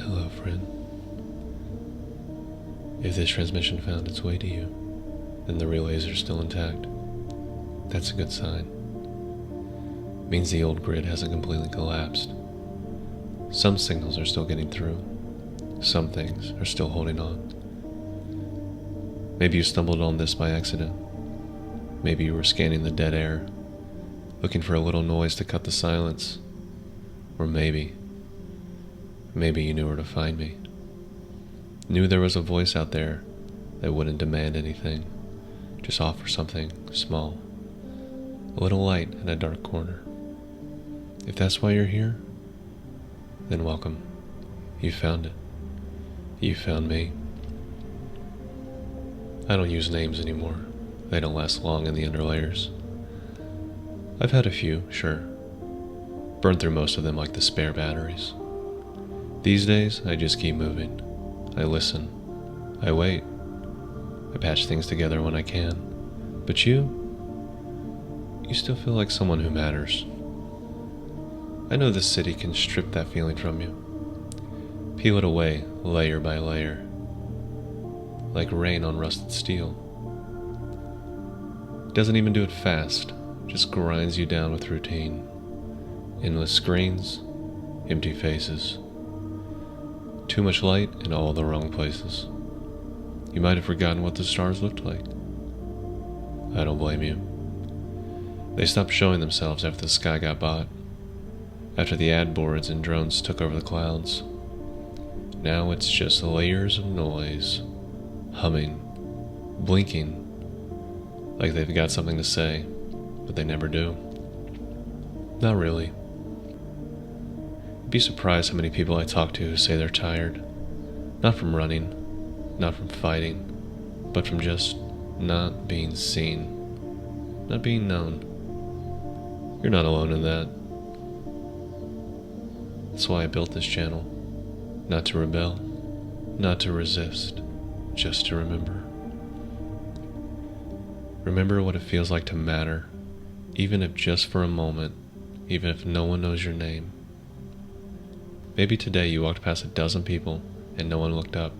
Hello, friend. If this transmission found its way to you, then the relays are still intact. That's a good sign. It means the old grid hasn't completely collapsed. Some signals are still getting through. Some things are still holding on. Maybe you stumbled on this by accident. Maybe you were scanning the dead air, looking for a little noise to cut the silence. Or maybe you knew where to find me. Knew there was a voice out there that wouldn't demand anything, just offer something small, a little light in a dark corner. If that's why you're here, then welcome. You found it. You found me. I don't use names anymore. They don't last long in the underlayers. I've had a few, sure. Burned through most of them like the spare batteries. These days, I just keep moving. I listen. I wait. I patch things together when I can. But you still feel like someone who matters. I know this city can strip that feeling from you. Peel it away layer by layer, like rain on rusted steel. It doesn't even do it fast, just grinds you down with routine. Endless screens, empty faces. Too much light in all the wrong places. You might have forgotten what the stars looked like. I don't blame you. They stopped showing themselves after the sky got bought, after the ad boards and drones took over the clouds. Now it's just layers of noise, humming, blinking, like they've got something to say, but they never do. Not really. You'd be surprised how many people I talk to who say they're tired. Not from running, not from fighting, but from just not being seen, not being known. You're not alone in that. That's why I built this channel. Not to rebel, not to resist, just to remember. Remember what it feels like to matter, even if just for a moment, even if no one knows your name. Maybe today you walked past a dozen people and no one looked up.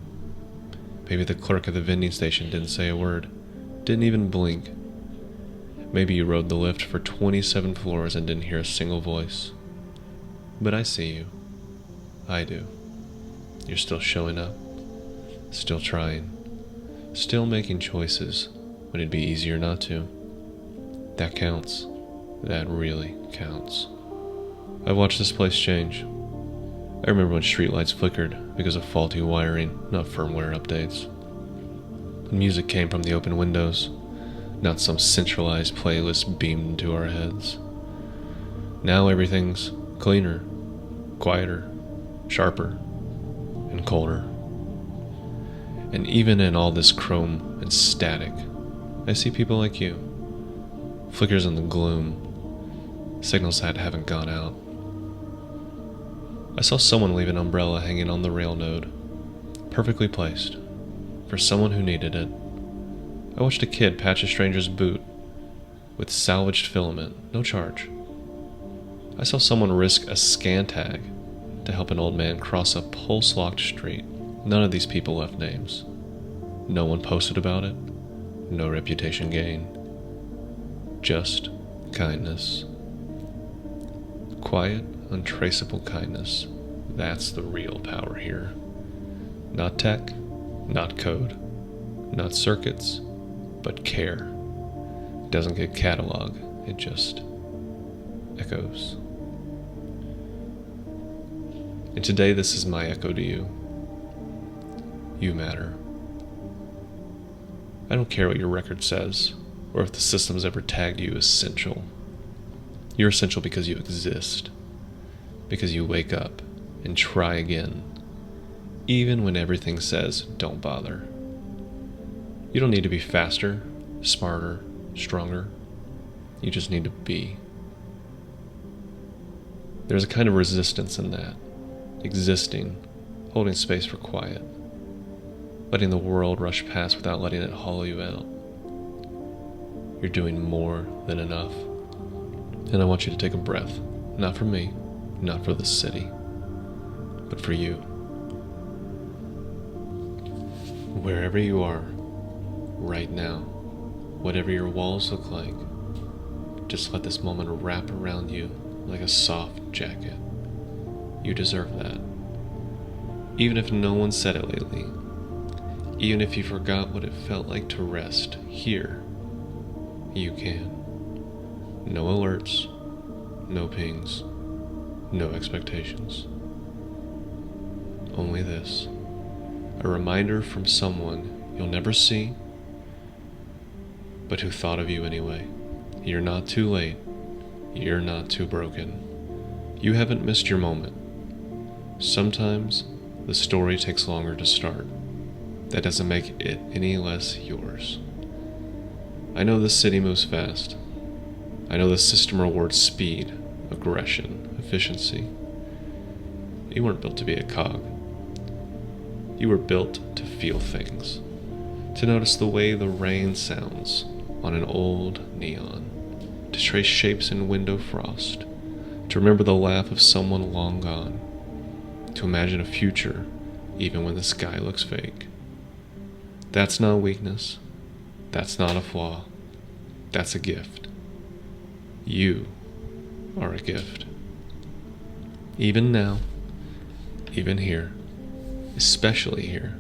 Maybe the clerk at the vending station didn't say a word, didn't even blink. Maybe you rode the lift for 27 floors and didn't hear a single voice. But I see you. I do. You're still showing up, still trying, still making choices when it'd be easier not to. That counts. That really counts. I watched this place change. I remember when streetlights flickered because of faulty wiring, not firmware updates. When music came from the open windows, not some centralized playlist beamed into our heads. Now everything's cleaner, quieter, sharper, and colder. And even in all this chrome and static, I see people like you. Flickers in the gloom, signals that haven't gone out. I saw someone leave an umbrella hanging on the rail node, perfectly placed, for someone who needed it. I watched a kid patch a stranger's boot with salvaged filament, no charge. I saw someone risk a scan tag to help an old man cross a pulse-locked street. None of these people left names. No one posted about it. No reputation gain. Just kindness. Quiet, untraceable kindness. That's the real power here. Not tech, not code, not circuits, but care. It doesn't get cataloged, it just echoes. And today this is my echo to you. You matter. I don't care what your record says, or if the system's ever tagged you as essential. You're essential because you exist, because you wake up and try again, even when everything says don't bother. You don't need to be faster, smarter, stronger. You just need to be. There's a kind of resistance in that. Existing, holding space for quiet, letting the world rush past without letting it hollow you out. You're doing more than enough. And I want you to take a breath, not for me, not for the city, but for you. Wherever you are, right now, whatever your walls look like, just let this moment wrap around you like a soft jacket. You deserve that. Even if no one said it lately, even if you forgot what it felt like to rest here, you can. No alerts, no pings, no expectations. Only this, a reminder from someone you'll never see, but who thought of you anyway. You're not too late. You're not too broken. You haven't missed your moment. Sometimes the story takes longer to start. That doesn't make it any less yours. I know this city moves fast. I know the system rewards speed, aggression, efficiency. You weren't built to be a cog. You were built to feel things, to notice the way the rain sounds on an old neon, to trace shapes in window frost, to remember the laugh of someone long gone, to imagine a future even when the sky looks fake. That's not weakness. That's not a flaw. That's a gift. You are a gift. Even now, even here, especially here,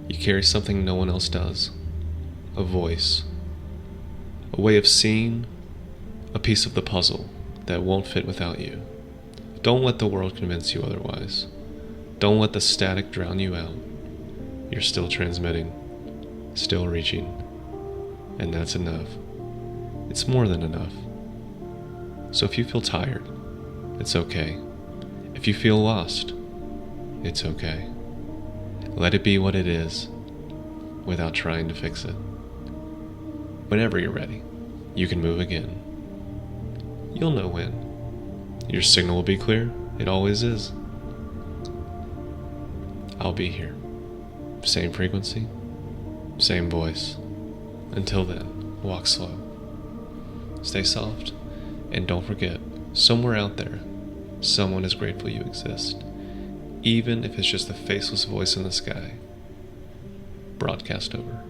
you carry something no one else does. A voice. A way of seeing, a piece of the puzzle that won't fit without you. Don't let the world convince you otherwise. Don't let the static drown you out. You're still transmitting, still reaching, and that's enough. It's more than enough. So if you feel tired, it's okay. If you feel lost, it's okay. Let it be what it is, without trying to fix it. Whenever you're ready, you can move again. You'll know when. Your signal will be clear. It always is. I'll be here. Same frequency, same voice. Until then, walk slow. Stay soft, and don't forget, somewhere out there, someone is grateful you exist. Even if it's just the faceless voice in the sky. Broadcast over.